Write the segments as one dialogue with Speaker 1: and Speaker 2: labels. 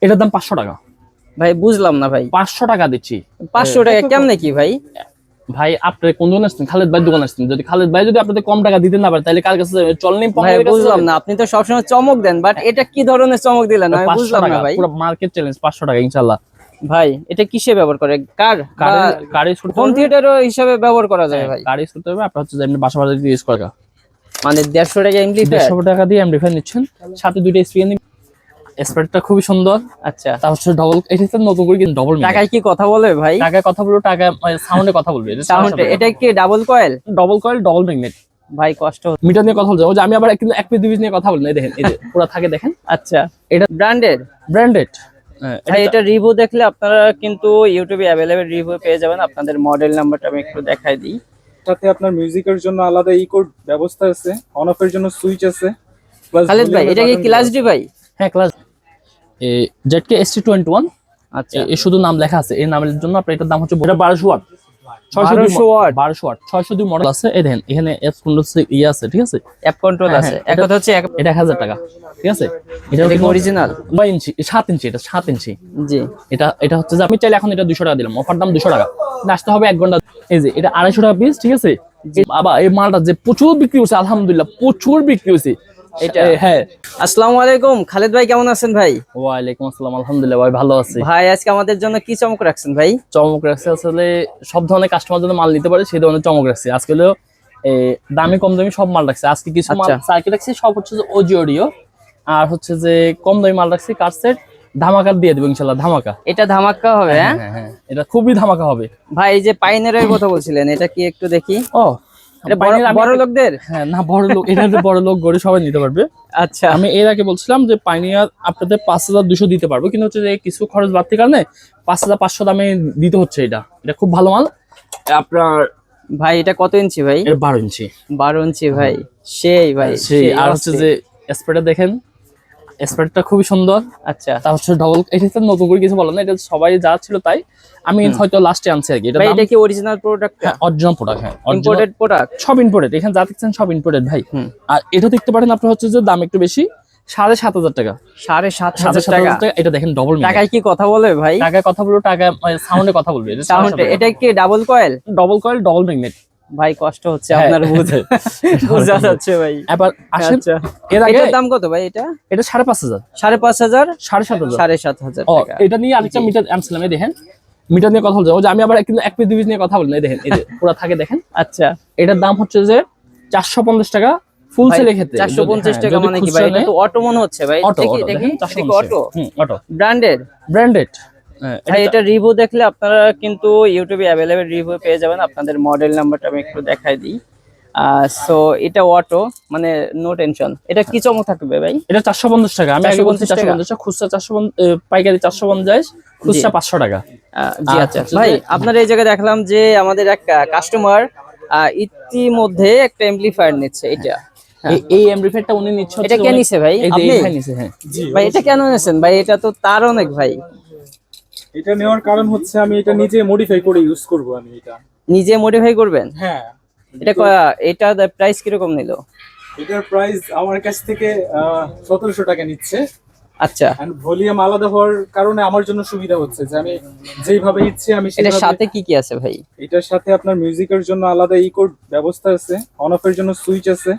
Speaker 1: এটার দাম 500 টাকা।
Speaker 2: ভাই বুঝলাম না ভাই,
Speaker 1: 500 টাকা দিচ্ছি।
Speaker 2: 500 টাকা কেমনে কি ভাই?
Speaker 1: ভাই আপনি কোন দোকান আসছেন? খালেদ ভাই দোকান আসছেন। যদি খালেদ ভাই যদি আপনাদের কম টাকা দিতে না পারে তাহলে কার কাছে যাবেন? চল নিন
Speaker 2: ভাই
Speaker 1: পঙ্গের কাছে
Speaker 2: বুঝলাম
Speaker 1: যাবেন।
Speaker 2: না, আপনি তো সবসময় চমক দেন, বাট এটা কি ধরনের চমক দিলেন আমি
Speaker 1: 500
Speaker 2: বুঝলাম
Speaker 1: টাকা
Speaker 2: না ভাই।
Speaker 1: পুরো মার্কেট চ্যালেঞ্জ, 500 টাকা ইনশাআল্লাহ।
Speaker 2: ভাই এটা কিসে ব্যবহার করে? কার
Speaker 1: গাড়ি শুট
Speaker 2: হোম থিয়েটারও হিসাবে ব্যবহার করা যায় ভাই?
Speaker 1: গাড়ি শুট হবে আপনার হচ্ছে যে এমনি বাসা বাড়িতে ইউজ করা।
Speaker 2: মানে 150 টাকা এমপ্লিফায়ার?
Speaker 1: 150 টাকা দিয়ে এমডিফাই নিচ্ছেন, সাথে দুইটা স্পিকার নিন। স্প্রেডটা খুবই সুন্দর।
Speaker 2: আচ্ছা,
Speaker 1: তা হচ্ছে ডবল, এটা তো নতুন করে কিন্তু ডবল
Speaker 2: টাকায় কি কথা বলে ভাই?
Speaker 1: টাকায় কথা বলবো, টাকা সাউন্ডে কথা বলবে।
Speaker 2: সাউন্ড এটা কি double coil?
Speaker 1: Double coil, double magnet.
Speaker 2: ভাই কষ্ট হচ্ছে।
Speaker 1: মিটার নিয়ে কথা বলতে যে আমি আবার কিন্তু এক পিস দুই পিস নিয়ে কথা বলি না। এই দেখেন, এই যে পুরো থাকে দেখেন।
Speaker 2: আচ্ছা,
Speaker 1: এটা
Speaker 2: ব্র্যান্ডেড?
Speaker 1: ব্র্যান্ডেড।
Speaker 2: ভাই এটা রিভিউ দেখলে আপনারা কিন্তু ইউটিউবে অ্যাভেলেবেল রিভিউ পেয়ে যাবেন। আপনাদের মডেল নাম্বারটা আমি একটু দেখাই দিই।
Speaker 3: সাথে আপনার মিউজিকের জন্য আলাদা ইকোর ব্যবস্থা আছে, অন অফ এর জন্য সুইচ আছে। প্লাস
Speaker 2: খালিদ ভাই এটা কি ক্লাস ডি ভাই?
Speaker 1: হ্যাঁ ক্লাস জেডকে ST21।
Speaker 2: আচ্ছা,
Speaker 1: এই শুধু নাম লেখা আছে, এই নামের জন্য আপনার এটার দাম হচ্ছে 1200 ওয়াট।
Speaker 2: 1200 ওয়াট?
Speaker 1: 1200 ওয়াট 602 মডেল আছে। এই দেখেন এখানে এফ কন্ট্রোল ইয়ে আছে, ঠিক আছে,
Speaker 2: অ্যাপ কন্ট্রোল আছে। এক কথা হচ্ছে
Speaker 1: এটা 1000 টাকা, ঠিক আছে। এটা
Speaker 2: এটা অরিজিনাল
Speaker 1: 9 ইঞ্চি, 7 ইঞ্চি, এটা 7 ইঞ্চি।
Speaker 2: জি।
Speaker 1: এটা হচ্ছে যে আমি চাইলে এখন এটা 200 টাকা দিলাম, অফার দাম 200 টাকা। আসতে হবে 1 ঘন্টা। এই যে এটা 250 টাকা পিস, ঠিক আছে। বাবা এই মালটা যে প্রচুর বিক্রি হচ্ছে, আলহামদুলিল্লাহ প্রচুর বিক্রি হচ্ছে
Speaker 2: এটা।
Speaker 1: হ্যাঁ।
Speaker 2: আসসালামু আলাইকুম খালিদ ভাই, কেমন আছেন ভাই?
Speaker 1: ওয়ালাইকুম আসসালাম, আলহামদুলিল্লাহ ভাই ভালো আছি।
Speaker 2: ভাই আজকে আমাদের জন্য কি চমক রাখছেন ভাই?
Speaker 1: চমক রাখছে আসলে সব ধরনের কাস্টমার জন্য মাল নিতে পারে সেই ধরনের চমক রাখছে আজকে। হলো দামি কম দামি সব মাল রাখছে আজকে। কিছু মাল
Speaker 2: আচ্ছা।
Speaker 1: সার্কিট রাখছি, সব হচ্ছে যে ওজি অডিও, আর হচ্ছে যে কম দামি মাল রাখছি কার সেট। ধামাকা দিয়ে দেবো ইনশাল্লাহ, ধামাকা।
Speaker 2: এটা ধামাকা হবে? হ্যাঁ
Speaker 1: হ্যাঁ হ্যাঁ, এটা খুবই ধামাকা হবে
Speaker 2: ভাই। এই যে পাইনারের কথা বলছিলেন, এটা কি একটু দেখি।
Speaker 1: ও
Speaker 2: এটা বড় লোকদের?
Speaker 1: হ্যাঁ না, বড় লোক, এটা বড় লোক গরিব সবাই নিতে পারবে।
Speaker 2: আচ্ছা,
Speaker 1: আমি এর আগে বলছিলাম যে পাইনিয়ার আপনাদের 5200 দিতে পারবো, কিন্তু হচ্ছে যে কিছু খরচ বাড়তির কারণে 5500 দামে দিতে হচ্ছে। এটা খুব ভালো মাল আপনার।
Speaker 2: ভাই এটা কত ইঞ্চি ভাই?
Speaker 1: এটা 12 ইঞ্চি।
Speaker 2: 12 ইঞ্চি ভাই, সেই ভাই
Speaker 1: সেই। আর হচ্ছে যে স্প্রেডটা দেখেন, স্প্রেডটা খুবই সুন্দর।
Speaker 2: আচ্ছা,
Speaker 1: তা হচ্ছে ডবল, এটা তো নতুন করে কিছু বলো না, এটা সবাই যা ছিল তাই। আমি হয়তো লাস্টে আনছি আর কি।
Speaker 2: ভাই এটা কি অরিজিনাল প্রোডাক্ট?
Speaker 1: হ্যাঁ অরিজিনাল প্রোডাক্ট, হ্যাঁ
Speaker 2: ইম্পোর্টেড প্রোডাক্ট?
Speaker 1: সব ইম্পোর্টেড, এখানে যা দেখছেন সব ইম্পোর্টেড ভাই। আর এটা দেখতে পারেন আপনার হচ্ছে যে দাম একটু বেশি, 7500 টাকা।
Speaker 2: 7500 টাকা?
Speaker 1: এটা দেখেন ডবল।
Speaker 2: টাকায় কি কথা বলে ভাই?
Speaker 1: টাকায় কথা বলবো, টাকা সাউন্ডে কথা বলবে।
Speaker 2: সাউন্ড এটা কি double coil?
Speaker 1: Double coil, double magnet.
Speaker 2: ভাই কষ্ট হচ্ছে আপনার বোঝা যাচ্ছে ভাই।
Speaker 1: এবার আসেন,
Speaker 2: আচ্ছা,
Speaker 1: এর আগে
Speaker 2: এটার দাম কত ভাই? এটা
Speaker 1: 5500।
Speaker 2: 5500?
Speaker 1: 7500।
Speaker 2: 7500
Speaker 1: ও
Speaker 2: টাকা।
Speaker 1: এটা নিয়ে আরেকটা মিটার আনছিলাম, এই দেখেন মিটার নিয়ে কথা বলতে যে আমি আবার কিন্তু এক পিস দুই পিস নিয়ে কথা বলি না। এই দেখেন, এই যে পুরো থাকে দেখেন।
Speaker 2: আচ্ছা,
Speaker 1: এটার দাম হচ্ছে যে 450 টাকা ফুল সেলের ক্ষেত্রে।
Speaker 2: 450 টাকা মানে কি ভাই? এটা তো অটো মনে হচ্ছে ভাই। দেখি দেখি, এটা কি অটো?
Speaker 1: Auto
Speaker 2: branded?
Speaker 1: ব্র্যান্ডেড।
Speaker 2: ভাই এটা রিভিউ দেখলে আপনারা কিন্তু ইউটিউবে অ্যাভেলেবেল রিভিউ পেয়ে যাবেন। আপনাদের মডেল নাম্বারটা আমি একটু দেখাই দিই। সো এটা অটো, মানে নো টেনশন। এটা কি চমক থাকবে ভাই?
Speaker 1: এটা 450 টাকা। আমি আগে বলছি
Speaker 2: 450
Speaker 1: 450 টাকা, খুচরা 450, পাইকারি 450, খুচরা 500 টাকা।
Speaker 2: জি আচ্ছা ভাই, আপনার এই জায়গায় দেখলাম যে আমাদের এক কাস্টমার ইতিমধ্যে একটা এমপ্লিফায়ার নিচ্ছে। এটা
Speaker 1: এই এমপ্লিফায়ারটা উনি নিচ্ছে,
Speaker 2: এটা কে নিছে ভাই? আপনি
Speaker 1: নিছে? হ্যাঁ
Speaker 2: ভাই, এটা কেন নিছেন ভাই? এটা তো তার অনেক ভাই।
Speaker 3: এটা নেওয়ার কারণ হচ্ছে আমি এটা নিজে মডিফাই করে ইউজ করব। আমি এটা
Speaker 2: নিজে মডিফাই করবেন?
Speaker 3: হ্যাঁ।
Speaker 2: এটা প্রাইস কিরকম নিল?
Speaker 3: এটার প্রাইস আমার কাছ থেকে 1700 টাকা নিচ্ছে।
Speaker 2: আচ্ছা,
Speaker 3: এন্ড ভলিউম আলাদা হওয়ার কারণে আমার জন্য সুবিধা হচ্ছে যে আমি যেইভাবে ইচ্ছে আমি
Speaker 2: এটার
Speaker 3: সেইভাবে।
Speaker 2: সাথে কি কি আছে ভাই?
Speaker 3: এটার সাথে আপনার মিউজিকের জন্য আলাদা ইকোর ব্যবস্থা আছে, অন অফ এর জন্য সুইচ আছে।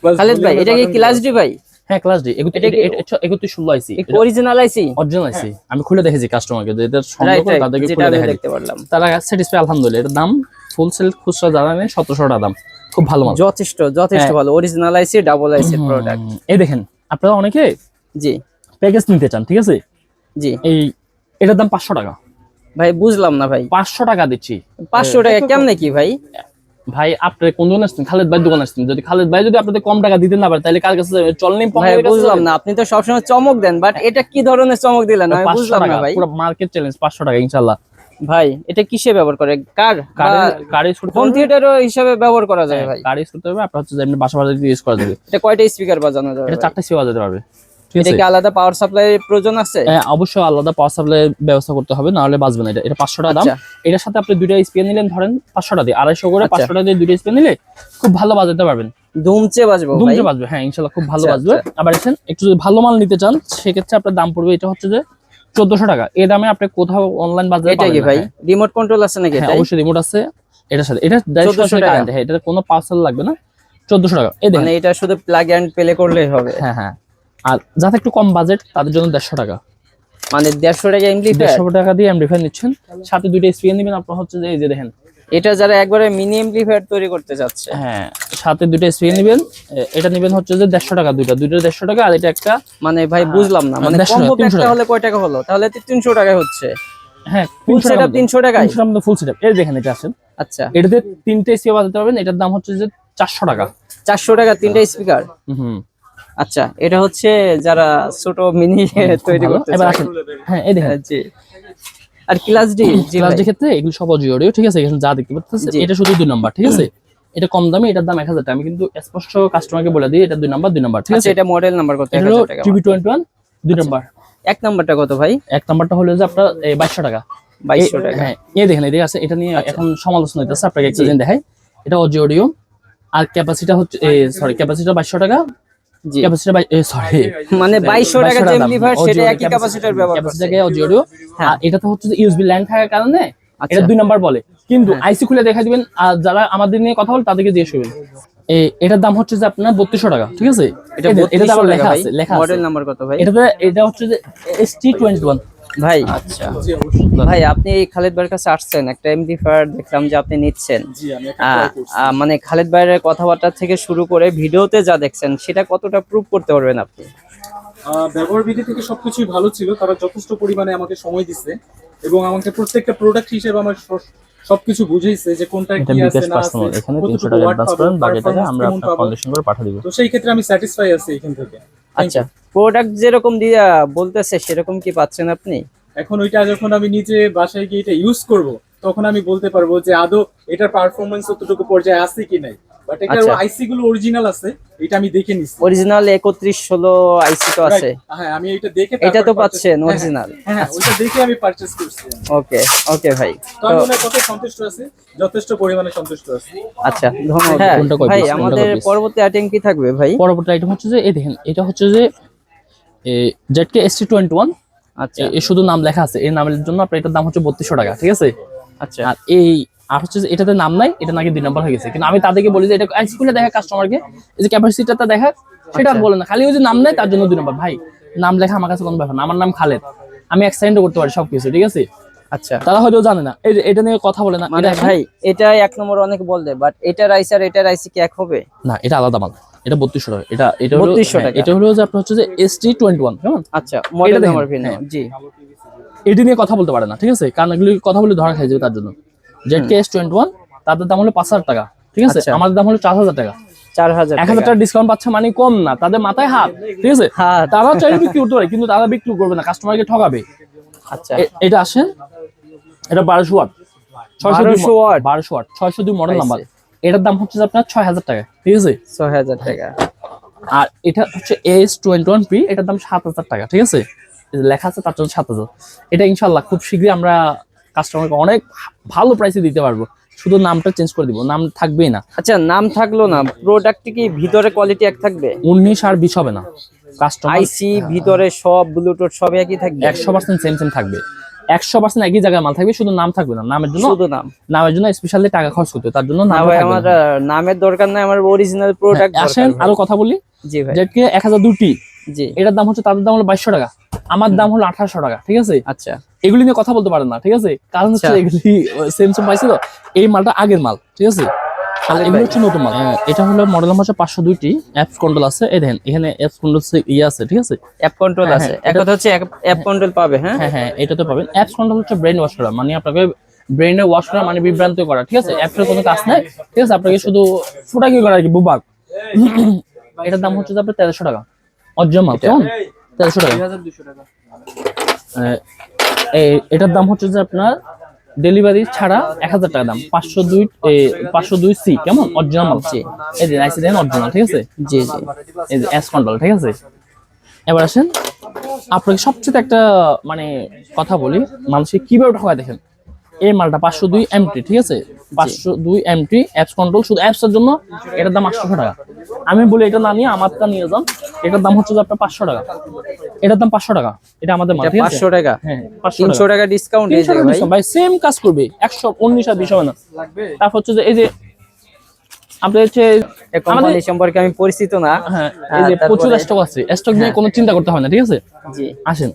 Speaker 3: প্লাস
Speaker 2: খালিদ ভাই এটা কি ক্লাস ডি ভাই?
Speaker 1: হ্যাঁ ক্লাস ডি। এটা 3116 আইসি,
Speaker 2: অরিজিনাল আইসি?
Speaker 1: অরিজিনাল আইসি। আমি খুলে দেখেছি কাস্টমারকে, যে এটা সম্পর্ক তাদেরকে খুলে
Speaker 2: দেখতে পারলাম।
Speaker 1: তারা স্যাটিসফাই আলহামদুলিল্লাহ। এর দাম ফুল সেল খুচরা যারা নেয় 1700 টাকা দাম, খুব ভালো মাল।
Speaker 2: যথেষ্ট ভালো অরিজিনাল আইসি, ডাবল আইসি প্রোডাক্ট।
Speaker 1: এই দেখেন আপনারা অনেকে
Speaker 2: জি
Speaker 1: প্যাকেজ নিতে চান, ঠিক আছে।
Speaker 2: জি,
Speaker 1: এটার দাম 500 টাকা।
Speaker 2: ভাই বুঝলাম না ভাই,
Speaker 1: 500 টাকা দিচ্ছি।
Speaker 2: 500 টাকা কেমনে কি ভাই?
Speaker 1: ভাই আপনি কোন দোকান আসছেন? খালেদ ভাই দোকান আসছেন। যদি খালেদ ভাই যদি আপনাদের কম টাকা দিতে না পারে তাহলে কার কাছে যাবেন? চল নিন
Speaker 2: ভাই
Speaker 1: পঙ্গের কাছে
Speaker 2: বুঝলাম
Speaker 1: যাবেন।
Speaker 2: না, আপনি তো সবসময় চমক দেন, বাট এটা কি ধরনের চমক দিলেন আমি
Speaker 1: 500
Speaker 2: বুঝলাম না
Speaker 1: টাকা
Speaker 2: ভাই।
Speaker 1: পুরো মার্কেট চ্যালেঞ্জ, 500 টাকা ইনশাআল্লাহ।
Speaker 2: ভাই এটা কিসে ব্যবহার করে?
Speaker 1: গাড়ি শুট
Speaker 2: হোম থিয়েটারও হিসাবে ব্যবহার করা যায় ভাই?
Speaker 1: গাড়ি শুট হবে আপনার হচ্ছে যে এমনি বাসা বাড়িতে ইউজ করা যাবে।
Speaker 2: এটা কয়টা স্পিকার বাজানো যাবে?
Speaker 1: এটা 4টা সিওয়া যেতে পারবে, ঠিক
Speaker 2: এটা
Speaker 1: আছে।
Speaker 2: কি আলাদা পাওয়ার সাপ্লাই প্রয়োজন আছে?
Speaker 1: হ্যাঁ অবশ্যই আলাদা পাওয়ার সাপ্লাই ব্যবস্থা করতে হবে, না হলে বাজবে না। এটা 500 টাকা দাম।
Speaker 2: আচ্ছা।
Speaker 1: এটার সাথে আপনি দুইটা স্পিকার নিলেন, ধরেন 500 টাকা দিয়ে 250 করে,
Speaker 2: আচ্ছা।
Speaker 1: 500 টাকা দিয়ে দুইটা স্পিকার নিলে খুব ভালো বাজাতে পারবেন।
Speaker 2: ধুমচে বাজবে ভাই?
Speaker 1: দুমজে বাজবে, হ্যাঁ ইনশাআল্লাহ খুব ভালো
Speaker 2: আচ্ছা,
Speaker 1: বাজবে। আবার এসেন একটু যদি ভালো মাল নিতে চান সেক্ষেত্রে আপনার দাম পড়বে, এটা হচ্ছে যে 1400 টাকা। এই দামে আপনি কোথাও অনলাইন বাজারে
Speaker 2: এটা কি
Speaker 1: পাবেন না।
Speaker 2: ভাই
Speaker 1: হ্যাঁ,
Speaker 2: রিমোট কন্ট্রোল আছে নাকি
Speaker 1: হ্যাঁ,
Speaker 2: এটাই?
Speaker 1: অবশ্যই রিমোট আছে এটার সাথে। এটা
Speaker 2: 1400 টাকা।
Speaker 1: কারেন্ট, হ্যাঁ, এটা কোনো পার্সেল লাগবে না। 1400 টাকা। এই দেখেন,
Speaker 2: মানে এটা শুধু প্লাগ এন্ড প্লে করলেই হবে।
Speaker 1: হ্যাঁ হ্যাঁ। আর যাতে একটু কম বাজেট তাদের জন্য 150 টাকা।
Speaker 2: মানে 150 টাকা এমপ্লিফায়ার।
Speaker 1: 150 টাকা দিয়ে এমপ্লিফায়ার নিচ্ছেন, সাথে দুইটা স্পিকার নেবেন। আপনার হচ্ছে যে এই যে দেখেন,
Speaker 2: এটা যারা একবারে মিনি এমপ্লিফায়ার তৈরি করতে চাচ্ছে,
Speaker 1: হ্যাঁ, সাথে দুইটা স্পিকার নেবেন। এটা নেবেন হচ্ছে যে 150 টাকা, দুইটা 150 টাকা। আর এটা একটা,
Speaker 2: মানে ভাই বুঝলাম না, মানে
Speaker 1: 150
Speaker 2: কম্বো
Speaker 1: 300
Speaker 2: প্যাকটা
Speaker 1: টাকা।
Speaker 2: হলে কয় টাকা হলো? তাহলে 300 টাকায় হচ্ছে।
Speaker 1: হ্যাঁ,
Speaker 2: ফুল সেটআপ 300 টাকায়।
Speaker 1: 300 টাকা ফুল সেটআপ। এই দেখেন, এটা আছেন,
Speaker 2: আচ্ছা,
Speaker 1: এটাতে তিনটে স্পিকার বাজাতে পারবেন। এটার দাম হচ্ছে যে 400 টাকা।
Speaker 2: 400 টাকা তিনটা স্পিকার।
Speaker 1: হুম,
Speaker 2: আচ্ছা, এটা হচ্ছে যারা ছোট মিনি তৈরি
Speaker 1: ভালো।
Speaker 2: করতে
Speaker 1: এবার
Speaker 2: চায়।
Speaker 1: আসেন, হ্যাঁ, এই দেখেন,
Speaker 2: জি। আর ক্লাস ডি, জি
Speaker 1: ক্লাস
Speaker 2: ভাই।
Speaker 1: ডি ক্ষেত্রে এগুলো সব অডিও, ঠিক আছে? এখানে যা দেখতে পাচ্ছেন
Speaker 2: জি।
Speaker 1: এটা শুধু 2 নাম্বার, ঠিক আছে? এটা কম দামে, এটার দাম 1000 টাকা। আমি কিন্তু স্পষ্ট কাস্টমারকে বলে দিই এটা 2 নাম্বার, 2 নাম্বার, ঠিক
Speaker 2: আচ্ছা,
Speaker 1: আছে?
Speaker 2: এটা মডেল নাম্বার কত?
Speaker 1: এটা হলো
Speaker 2: 1000 টাকা।
Speaker 1: TB21 2 number.
Speaker 2: এক নাম্বারটা কত ভাই?
Speaker 1: এক নাম্বারটা হলো যে আপনার 2200 টাকা।
Speaker 2: 2200 টাকা।
Speaker 1: হ্যাঁ, এই দেখেন, এদিকে আছে। এটা নিয়ে এখন সমালোচনা হইতেছে, আপনাকে একটা জিনিস দেখাই। এটা অডিও। আর ক্যাপাসিটি হচ্ছে সরি, ক্যাপাসিটি 2200 টাকা।
Speaker 2: জি।
Speaker 1: ক্যাপাসিটি সরি,
Speaker 2: মানে 2200 টাকা যে এমপ্লিফায়ার সেটা একই ক্যাপাসিটর ব্যবহার করছে।
Speaker 1: Capacity audio.
Speaker 2: হ্যাঁ।
Speaker 1: আর এটাতে হচ্ছে যে ইউএসবি লাইন থাকার কারণে
Speaker 2: আচ্ছা।
Speaker 1: এটা 2 নাম্বার বলে। কিন্তু
Speaker 2: হ্যাঁ।
Speaker 1: আইসি খুলে দেখা দিবেন, আর যারা আমাদের নিয়ে কথা বলে তাদেরকে জিজ্ঞেস করবেন। এটার দাম হচ্ছে যে আপনার 3200 টাকা, ঠিক আছে?
Speaker 2: এটা
Speaker 1: এটাতে আবার
Speaker 2: 3200
Speaker 1: লেখা
Speaker 2: টাকা ভাই।
Speaker 1: আছে, লেখা আছে।
Speaker 2: মডেল নাম্বার কত ভাই?
Speaker 1: এটা হচ্ছে যে ST21
Speaker 2: ভাই আচ্ছা ভাই, আপনি এই খালেদ ভাইয়ের কাছে আসছেন, একটা এমপ্লিফায়ার দেখলাম যে আপনি নিচ্ছেন।
Speaker 3: জি, আমি একটা try করছি।
Speaker 2: মানে খালেদ ভাইয়ের কথাবার্তা থেকে শুরু করে ভিডিওতে যা দেখছেন সেটা কতটা প্রুভ করতে পারবেন আপনি?
Speaker 3: ব্যবহার বিধি থেকে সবকিছুই ভালো ছিল। তারা যথেষ্ট পরিমাণে আমাকে সময় দিচ্ছে এবং আমাকে প্রত্যেকটা প্রোডাক্ট হিসেবে আমার সবকিছু বুঝাইছে যে কোনটা
Speaker 1: এটা
Speaker 3: কি আছে
Speaker 1: বিকাশ
Speaker 3: না আছে,
Speaker 1: পার্সোনাল। এখানে 300
Speaker 3: কতটুকু
Speaker 1: টাকা
Speaker 3: ওয়াট
Speaker 1: অ্যাডভান্স
Speaker 3: পাবো,
Speaker 1: করেন, বাকি টাকা
Speaker 3: performance
Speaker 1: আমরা
Speaker 3: কেমন
Speaker 1: আপনার
Speaker 3: পাবো।
Speaker 1: কন্ডিশন করে পাঠিয়ে দিব।
Speaker 3: তো সেই ক্ষেত্রে আমি স্যাটিসফাই আছি এখান থেকে।
Speaker 2: আচ্ছা, প্রোডাক্ট যেরকম দিয়া বলতেছে সেরকম কি পাচ্ছেন আপনি?
Speaker 3: এখন ওইটা যখন আমি নিজে বাসায় গিয়ে এটা ইউজ করব, তখন আমি বলতে পারবো যে আদৌ এটার পারফরম্যান্স কতটুকু পর্যায়ে আছে কি নাই। বাট এটার
Speaker 2: আচ্ছা।
Speaker 3: আইসি গুলো অরিজিনাল আছে, এটা আমি দেখে নিছি।
Speaker 2: অরিজিনাল 3116 আইসি তো আছে।
Speaker 3: Right. হ্যাঁ, আমি এটা দেখে
Speaker 2: এটা তো
Speaker 3: তারপর
Speaker 2: পাচ্ছেন
Speaker 3: purchase-
Speaker 2: original?
Speaker 3: হ্যাঁ, হ্যাঁ, ওইটা দেখে আমি পারচেজ করছি।
Speaker 2: ওকে ওকে ভাই।
Speaker 3: তো আমি ওনার কথায় সন্তুষ্ট আছি, যথেষ্ট পরিমাণে সন্তুষ্ট আছি।
Speaker 2: আচ্ছা, ধন্যবাদ। হ্যাঁ
Speaker 1: কোনটা কয়
Speaker 2: ভাই,
Speaker 1: piece? কোনটা
Speaker 2: আমাদের
Speaker 1: কয় piece?
Speaker 2: পরবর্তী আইটেম কি থাকবে ভাই?
Speaker 1: পরবর্তী আইটেম হচ্ছে যে এই দেখেন, এটা হচ্ছে যে ZK ST21।
Speaker 2: আচ্ছা
Speaker 1: এর শুধু নাম লেখা আছে, এই নামের জন্য আপনার এটার দাম হচ্ছে 3200 টাকা, ঠিক আছে?
Speaker 2: আচ্ছা
Speaker 1: আর আর হচ্ছে যে এটাতে নাম নাই, এটা নাকি 2 নাম্বার হয়ে গেছে। কিন্তু আমি তাদেরকে বলি যে এটা আইসি খুলে দেখা কাস্টমারকে, এই যে ক্যাপাসিটিটা দেখা, সেটা আর বলে না, খালি ওই যে নাম নাই তার জন্য 2 নাম্বার। ভাই, নাম লেখা আমার কাছে কোনো ব্যাপার না, আমার নাম খালেদ, আমি এক্সটেন্ড করতে পারি সবকিছু, ঠিক আছে?
Speaker 2: আচ্ছা।
Speaker 1: তারা হয়তো জানে না, এই যে এটা নিয়ে কথা বলে না।
Speaker 2: মানে
Speaker 1: এটা
Speaker 2: ভাই, এটা এক নম্বর অনেক বলবে, বাট এটার আইসি আর এটার আইসি কি এক হবে?
Speaker 1: না, এটা আলাদা মাল। এটা 3200 টাকা। এটা হলো
Speaker 2: 3200 টাকা।
Speaker 1: এটা হলো যে আপনার হচ্ছে যে ST21, কেমন?
Speaker 2: আচ্ছা, মডেল
Speaker 1: এটা দেখেন,
Speaker 2: নাম্বার ভিন্ন।
Speaker 1: হ্যাঁ।
Speaker 2: জি।
Speaker 1: এটি নিয়ে কথা বলতে পারে না, ঠিক আছে? কারণ এগুলি কথা বলে ধরা খাই যাবে তার জন্য। ZK S21 তাদের দাম হলো 5000 টাকা, ঠিক আছে?
Speaker 2: আচ্ছা।
Speaker 1: আমাদের দাম হলো 4000 টাকা।
Speaker 2: 4000
Speaker 1: 1000 টাকা ডিসকাউন্ট পাচ্ছে, মানে কম না, তাদের মাথায় হাত, ঠিক আছে?
Speaker 2: হাত।
Speaker 1: তারা চাইলে বিক্রি করতে পারে, কিন্তু তারা বিক্রি করবে না, কাস্টমারকে ঠকাবে।
Speaker 2: আচ্ছা,
Speaker 1: এটা আসেন, এটা 1200 ওয়াট,
Speaker 2: 1200 ওয়াট।
Speaker 1: 1200 ওয়াট, 602 মডেল
Speaker 2: পাইছে।
Speaker 1: নাম্বার। এটার দাম হচ্ছে যে আপনার 6000 টাকা, ঠিক আছে?
Speaker 2: 6000 টাকা।
Speaker 1: আর এটা হচ্ছে S21P, এটার দাম 7000 টাকা, ঠিক আছে? এই যে লেখা আছে তার জন্য 7000। এটা ইনশাল্লাহ খুব শীঘ্রই আমরা কাস্টমারকে অনেক ভালো প্রাইসে দিতে পারবো, শুধু নামটা চেঞ্জ করে দিব, নাম থাকবেই না।
Speaker 2: আচ্ছা, নাম থাকলো না, প্রোডাক্ট কি ভিতরে কোয়ালিটি এক থাকবে?
Speaker 1: 19 আর 20 হবে না, কাস্টমার
Speaker 2: আইসি ভিতরে সব ব্লুটুথ সব একই থাকবে?
Speaker 1: 100% সেম থাকবে, 100% একই জায়গায় মাল থাকবে, শুধু নাম থাকবে না। নামের জন্য
Speaker 2: শুধু নাম?
Speaker 1: নামের জন্য স্পেশালি টাকা খরচ করতে হয়, তার জন্য
Speaker 2: না
Speaker 1: নাম
Speaker 2: ভাই,
Speaker 1: থাকবে
Speaker 2: আমার
Speaker 1: না।
Speaker 2: নামের দরকার নাই, আমার অরিজিনাল প্রোডাক্ট
Speaker 1: আসেন আরো কথা বলি।
Speaker 2: জি ভাই।
Speaker 1: যেটা 1002T,
Speaker 2: জি।
Speaker 1: এটার দাম হচ্ছে, তাদের দাম হলো 2200 টাকা, আমার দাম হলো 1800 টাকা, ঠিক আছে?
Speaker 2: আচ্ছা
Speaker 1: এগুলি নিয়ে কথা বলতে পারেন না, ঠিক আছে? কারণ হচ্ছে
Speaker 2: আচ্ছা।
Speaker 1: এগুলি সেম পাইছিল, এই মালটা আগের মাল, ঠিক আছে? আর এগুলো হচ্ছে নতুন মাল। এটা হলো মডেল নাম্বার হচ্ছে 502T, অ্যাপস কন্ট্রোল আছে, এই দেখেন এখানে অ্যাপস কন্ট্রোল আছে, ঠিক আছে?
Speaker 2: অ্যাপ কন্ট্রোল
Speaker 1: হ্যাঁ,
Speaker 2: আছে।
Speaker 1: হ্যাঁ,
Speaker 2: এক কথা হচ্ছে অ্যাপ কন্ট্রোল পাবে। হ্যাঁ
Speaker 1: হ্যাঁ হ্যাঁ, এটা তো পাবেন। অ্যাপস কন্ট্রোল হচ্ছে ব্রেন ওয়াশ করা, মানে আপনাকে ব্রেনে ওয়াশ করা, মানে বিভ্রান্ত করা, ঠিক আছে? অ্যাপসের কোনো কাজ নাই, ঠিক আছে? আপনাকে শুধু ফুটাকি করা আর কি, বুবাক। এটার দাম হচ্ছে যে আপনার 1300 টাকা, অরিজিনাল, কেমন? 1300 টাকা। এটার দাম হচ্ছে যে আপনার ডেলিভারি ছাড়া 1000 টাকা দাম। 502C, কেমন? অরিজিনাল মাল। এই যে আইসি দেখেন, অরিজিনাল, ঠিক আছে?
Speaker 2: জি জি।
Speaker 1: এই যে এস কন্ট্রোল, ঠিক আছে? এবার আসেন, আপনাকে সবচেয়ে একটা মানে কথা বলি, মানুষকে কিভাবে ঠকায় দেখেন। এই মালটা 502 এমটি, ঠিক আছে 502 এমটি অ্যাপস কন্ট্রোল, শুধু অ্যাপস এর জন্য এটার দাম 800 টাকা। আমি বলি এটা না নিয়ে আমারটা নিয়ে যান, এটার দাম হচ্ছে যে আপনার 500 টাকা, এটার দাম 500 টাকা, এটা আমাদের মাল, ঠিক আছে
Speaker 2: 500 টাকা,
Speaker 1: হ্যাঁ
Speaker 2: 300 টাকা ডিসকাউন্ট এই জায়গায় ভাই।
Speaker 1: ভাই সেম কাজ করবে 119 আর 20 হবে না। তারপর হচ্ছে যে এই যে আপনাদের হচ্ছে
Speaker 2: এই কোম্পানি সম্পর্কে আমি পরিচিত না।
Speaker 1: হ্যাঁ এই যে প্রচুর স্টক আছে, স্টক নিয়ে কোনো চিন্তা করতে হয় না, ঠিক আছে।
Speaker 2: জি
Speaker 1: আসেন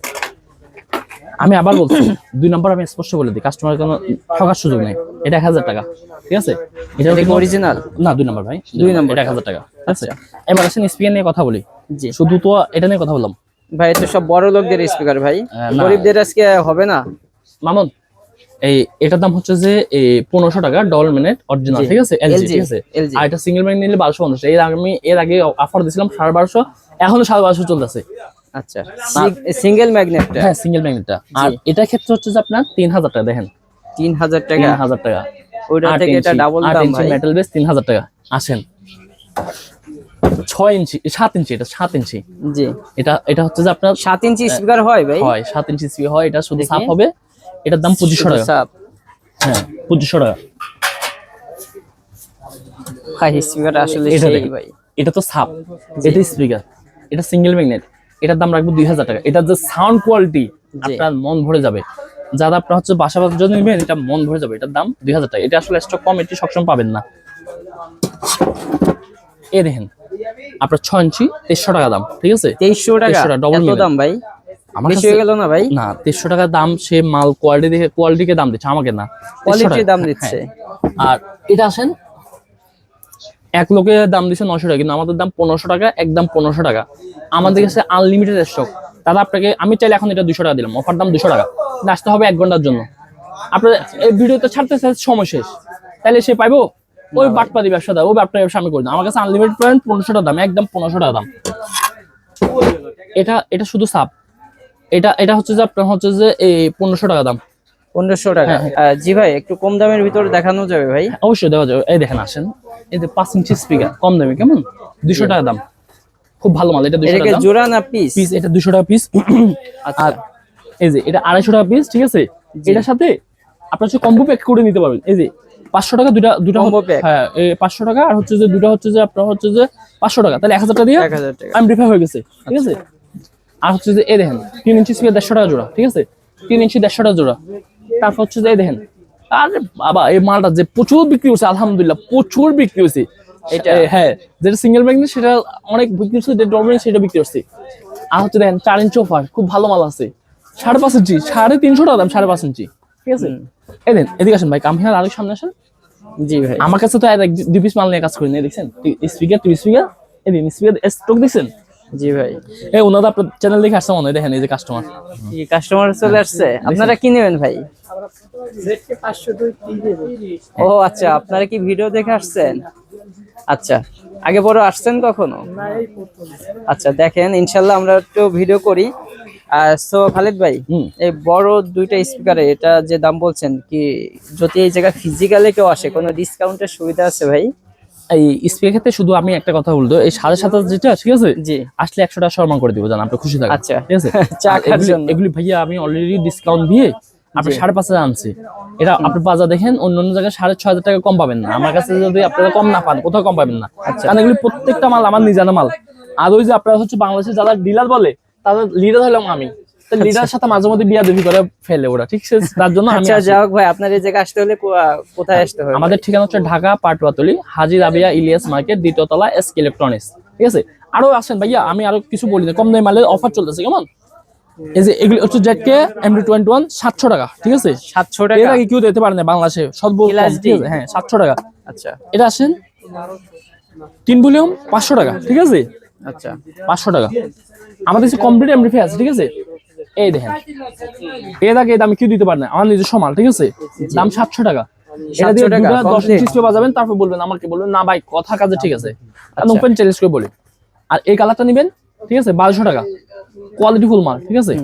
Speaker 1: আমি আবার বলছি, 2 নম্বর আমি স্পষ্ট বলে দিই, কাস্টমার কোনো ঠকার সুযোগ নেই। এটা 1000 টাকা, ঠিক আছে। এটা
Speaker 2: অরিজিনাল
Speaker 1: না 2 নম্বর ভাই,
Speaker 2: 2 নম্বর,
Speaker 1: এটা 1000 টাকা, ঠিক আছে। এবার আসেন স্পিকার নিয়ে কথা বলি।
Speaker 2: জি
Speaker 1: শুধু তো এটা নিয়ে কথা বললাম
Speaker 2: ভাই, এটা সব বড় লোকদের স্পিকার ভাই,
Speaker 1: না।
Speaker 2: গরিবদের আজকে হবে না।
Speaker 1: মামুন এটার দাম হচ্ছে যে 1500 টাকা ডবল মিনিট অরিজিনাল, ঠিক আছে এলজি, ঠিক আছে।
Speaker 2: LG
Speaker 1: আর এটা সিঙ্গেল মিনিট নিলে 1250। এর আগে অফার দিছিলাম 1250, এখনো 1250 চলতেছে।
Speaker 2: আচ্ছা, সিঙ্গেল ম্যাগনেটটা,
Speaker 1: হ্যাঁ সিঙ্গেল ম্যাগনেটটা। আর এটার ক্ষেত্রে হচ্ছে যে আপনার 3000 টাকা, দেখেন
Speaker 2: 3000 টাকা,
Speaker 1: 3000 টাকা।
Speaker 2: ওইটা থেকে এটা ডাবল দাম ভাই।
Speaker 1: মেটাল বেস 3000 টাকা। আসেন 6 ইঞ্চি 7 ইঞ্চি, এটা 7 ইঞ্চি।
Speaker 2: জি
Speaker 1: এটা হচ্ছে যে আপনার
Speaker 2: 7 ইঞ্চি স্পিকার হয় ভাই,
Speaker 1: হয় 7 ইঞ্চি স্পিকার হয়। এটা শুধু সাপ হবে, এটার দাম 2500 টাকা।
Speaker 2: সাপ
Speaker 1: হ্যাঁ 2500 টাকা।
Speaker 2: ভাই স্পিকার আসলে
Speaker 1: এটা
Speaker 2: সেই
Speaker 1: দেখেন,
Speaker 2: ভাই।
Speaker 1: এটা তো সাপ, এটা স্পিকার, এটা সিঙ্গেল ম্যাগনেট, এটার দাম রাখবো 2000 টাকা। এটার যে সাউন্ড কোয়ালিটি আপনার মন ভরে যাবে, যারা আপনার হচ্ছে বাসাবাসের জন্য নেবেন এটা মন ভরে যাবে। এটার দাম 2000 টাকা। এটা আসলে স্টক কম, এটি সবসময় পাবেন না। এই দেখেন আপনার 6 ইঞ্চি 2300 টাকা দাম, ঠিক আছে
Speaker 2: 2300 টাকা,
Speaker 1: 2300 ডবল
Speaker 2: এত দাম ভাই,
Speaker 1: আমার
Speaker 2: বেশি
Speaker 1: কাছে
Speaker 2: হয়ে গেল না ভাই?
Speaker 1: না 2300 টাকা দাম, সে মাল কোয়ালিটি দেখে কোয়ালিটিকে দাম দিচ্ছে, আমাকে না, 2300
Speaker 2: কোয়ালিটির
Speaker 1: টাকা।
Speaker 2: দাম দিচ্ছে।
Speaker 1: আর এটা আসেন এক লোকের দাম দিচ্ছে 900 টাকা, কিন্তু আমাদের দাম 1500 টাকা, একদম 1500 টাকা। আমাদের কাছে আনলিমিটেড স্টক। তাহলে আপনাকে আমি চাইলে এখন এটা 200 টাকা দিলাম, অফার দাম 200 টাকা, আসতে হবে 1 ঘন্টার জন্য। আপনার এই ভিডিওতে ছাড়তে সময় শেষ, তাহলে সে পাইবো? ওই বাটপাতি ব্যবসা দেয়, ওই বাটপাতি ব্যবসা আমি করি না। আমার কাছে আনলিমিটেড পাবেন 1500 টাকা দাম, একদম 1500 টাকা দাম। এটা শুধু সাপ, এটা হচ্ছে যে আপনার হচ্ছে যে 1500 টাকা দাম।
Speaker 2: 1500 টাকা। জি ভাই, একটু কম দামের ভিতরে দেখানো যাবে ভাই?
Speaker 1: অবশ্যই দেওয়া যাবে। এই দেখেন আসেন, এই যে 5 ইঞ্চি স্পিকার কম দামি, কেমন 200 টাকা দাম, খুব ভালো মাল। এটা 200 টাকা দাম
Speaker 2: জোড়া না পিস?
Speaker 1: পিস, এটা 200 টাকা পিস। আর এই যে এটা 250 টাকা পিস, ঠিক আছে। এটার সাথে আপনার হচ্ছে কম্বো প্যাক করে নিতে পারবেন। এই যে 500 টাকা দুটা
Speaker 2: কম্বো প্যাক,
Speaker 1: হ্যাঁ এই 500 টাকা, আর হচ্ছে যে দুটো হচ্ছে যে আপনার হচ্ছে যে 500 টাকা, তাহলে 1000 টাকা দিয়ে
Speaker 2: 1000 টাকা
Speaker 1: আমি রিফাই হয়ে গেছে, ঠিক আছে। আর হচ্ছে যে এই দেখেন 3 ইঞ্চি স্পিকার 150 টাকা জোড়া, ঠিক আছে 3 ইঞ্চি 150 টাকা জোড়া। তারপর হচ্ছে যে এই দেখেন, আরে বাবা এই মালটা যে প্রচুর বিক্রি হচ্ছে, আলহামদুলিল্লাহ প্রচুর বিক্রি হচ্ছে। এটা হ্যাঁ, যেটা সিঙ্গেল ম্যাগনেট সেটা অনেক বিক্রি হচ্ছে, যেটা ডবল ম্যাগনেট সেটা বিক্রি হচ্ছে। আর হচ্ছে দেখেন 4 ইঞ্চি অফার, খুব ভালো মাল আছে। 5.5 ইঞ্চি 350 টাকা দাম, 5.5 ইঞ্চি, ঠিক আছে। এই দেন এদিকে আসেন ভাই, কামহিয়ার আরেক সামনে আসেন।
Speaker 2: জি ভাই,
Speaker 1: আমার কাছে তো 2 পিস মাল নিয়ে কাজ করি না, দেখছেন স্পিকার, 2 স্পিকার, এই দিন স্পিকার স্টক দেখছেন।
Speaker 2: জি ভাই,
Speaker 1: এই ওনারা আপনার চ্যানেল দেখে আসছে মনে হয়, দেখেন এই যে কাস্টমার,
Speaker 2: কি কাস্টমার চলে আসছে। আপনারা কি নেবেন ভাই? ও আচ্ছা, আপনারা কি ভিডিও দেখে আসছেন? আচ্ছা, আগে বড় আসছেন কখনো? আচ্ছা দেখেন, ইনশাল্লাহ আমরা একটু ভিডিও করি। সো খালিদ ভাই, এই বড় 2টা স্পিকারে এটা যে দাম বলছেন, কি যদি এই জায়গায় ফিজিক্যালি কেউ আসে কোনো ডিসকাউন্টের সুবিধা আছে ভাই?
Speaker 1: এই স্পিকার ক্ষেত্রে শুধু আমি একটা কথা বলতো, এই 7.5 যেটা, ঠিক আছে
Speaker 2: জি,
Speaker 1: আসলে 100 টাকা সম্মান করে দিব, জান আপনি খুশি থাকবেন।
Speaker 2: আচ্ছা
Speaker 1: ঠিক আছে
Speaker 2: চা খাওয়ার জন্য
Speaker 1: এগুলি ভাইয়া আমি অলরেডি ডিসকাউন্ট দিয়ে আপনি 5.5 আনছি। এটা আপনি বাজার দেখেন, অন্য জায়গায় 6,500 টাকা কম পাবেন না। আমার কাছে যদি আপনারা কম না পান, কোথাও কম পাবেন না। কারণ এগুলি প্রত্যেকটা মাল আমার নিজানা মাল। আর ওই যে আপনারা হচ্ছে বাংলাদেশের যারা ডিলার বলে, তাদের লিডার হলাম আমি। লিডারের সাথে মাঝে মধ্যে বিয়া দেবি করে ফেলে ওরা, ঠিক আছে। তার জন্য আমি
Speaker 2: আচ্ছা যাও ভাই, আপনার এই জায়গায় আসতে হলে কোথায় আসতে হবে?
Speaker 1: আমাদের ঠিকানা হচ্ছে ঢাকা পাটুয়াতলী, হাজী রাবিয়া ইলিয়াস মার্কেট, 2য় তলা, এসকে ইলেকট্রনিক্স, ঠিক আছে। আরো আসেন ভাইয়া, আমি আরো কিছু বলি না, কম দামি মালের অফার চলতেছে, কেমন। এই যে এগুলি হচ্ছে জেডকে MD21 700 টাকা, ঠিক আছে
Speaker 2: 700 টাকা।
Speaker 1: এর আগে কেউ দিতে পারে না বাংলাদেশে, সর্ব হ্যাঁ 700 টাকা।
Speaker 2: আচ্ছা,
Speaker 1: এটা আসেন 3 ভলিউম 500 টাকা, ঠিক আছে
Speaker 2: আচ্ছা
Speaker 1: 500 টাকা। আমাদের কাছে কমপ্লিট এমপ্লিফায়ার আছে, ঠিক আছে। এই দেখেন এর আগে দাম কেউ দিতে পারে না, আমার নিজস্ব মাল, ঠিক আছে। দাম 700 টাকা। এটা দিয়ে 10 ইঞ্চি স্পিকার বাজাবেন, তারপর বলবেন আমাকে, বলবেন না ভাই কথা কাজে ঠিক আছে, আমি ওপেন চ্যালেঞ্জ করে বলি। আর এই কালারটা নেবেন, ঠিক আছে 1200 টাকা, কোয়ালিটি ফুল মাল, ঠিক আছে।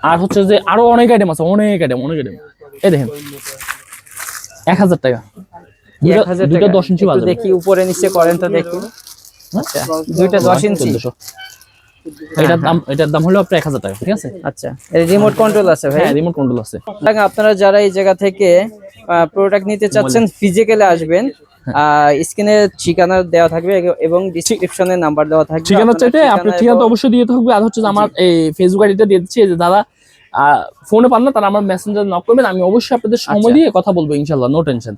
Speaker 1: আর হচ্ছে যে আরো অনেক আইটেম আছে, অনেক আইটেম। এই দেখেন 1000 টাকা, 2টা 10 ইঞ্চি বাজাবেন।
Speaker 2: দেখি উপরে নিচে করেন তো দেখি। আচ্ছা, 2টা 10 ইঞ্চি,
Speaker 1: এটার দাম হলো আপনার 1000 টাকা, ঠিক আছে?
Speaker 2: আচ্ছা, এর রিমোট কন্ট্রোল আছে ভাই?
Speaker 1: হ্যাঁ, রিমোট কন্ট্রোল আছে।
Speaker 2: আপনারা যারা এই জায়গা থেকে প্রোডাক্ট নিতে চাচ্ছেন ফিজিক্যালি আসবেন, স্ক্রিনে ঠিকানা দেওয়া থাকবে এবং ডেসক্রিপশনে নাম্বার দেওয়া থাকবে।
Speaker 1: ঠিকানা চাইতে আপনার ঠিকানা তো অবশ্যই দিয়ে থাকবে, আর হচ্ছে যে আমার এই ফেসবুক আইডিটা দিয়ে দিচ্ছি, যে দাদা ফোনে পান না তারা আমার মেসেঞ্জার নক করবেন, আমি অবশ্যই আপনাদের সময় দিয়ে কথা বলবো ইনশাআল্লাহ, নো টেনশন।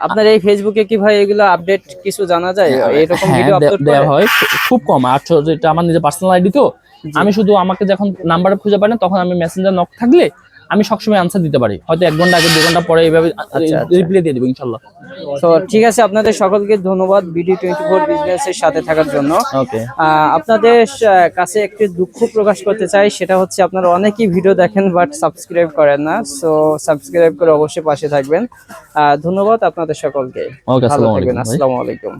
Speaker 2: আপনার এই ফেসবুকে কি ভাই এগুলো আপডেট কিছু জানা যায়? এরকম ভিডিও
Speaker 1: হ্যাঁ,
Speaker 2: আপলোড
Speaker 1: দেওয়া হয় খুব কম। আর এটা আমার নিজের পার্সোনাল আইডি, তো আমি শুধু আমাকে যখন নাম্বার খুঁজে পাই না তখন আমি মেসেঞ্জার নক থাকলে আমি সবসময় আনসার দিতে পারি, হয়তো 1 ঘন্টা আগে 2 ঘন্টা পরে এইভাবে রিপ্লাই দিয়ে দেবো ইনশাআল্লাহ।
Speaker 2: তো ঠিক আছে, আপনাদের সকলকে ধন্যবাদ BD24 বিজনেসের সাথে থাকার জন্য।
Speaker 1: ওকে,
Speaker 2: আপনাদের কাছে একটি দুঃখ প্রকাশ করতে চাই, সেটা হচ্ছে আপনারা অনেকেই ভিডিও দেখেন বাট সাবস্ক্রাইব করেন না। সো সাবস্ক্রাইব করে অবশ্যই পাশে থাকবেন। ধন্যবাদ আপনাদের সকলকে,
Speaker 1: ওকে,
Speaker 2: ভালো
Speaker 1: আসসালামু
Speaker 2: থাকবেন,
Speaker 1: আলাইকুম ভাই।
Speaker 2: আসসালামু আলাইকুম।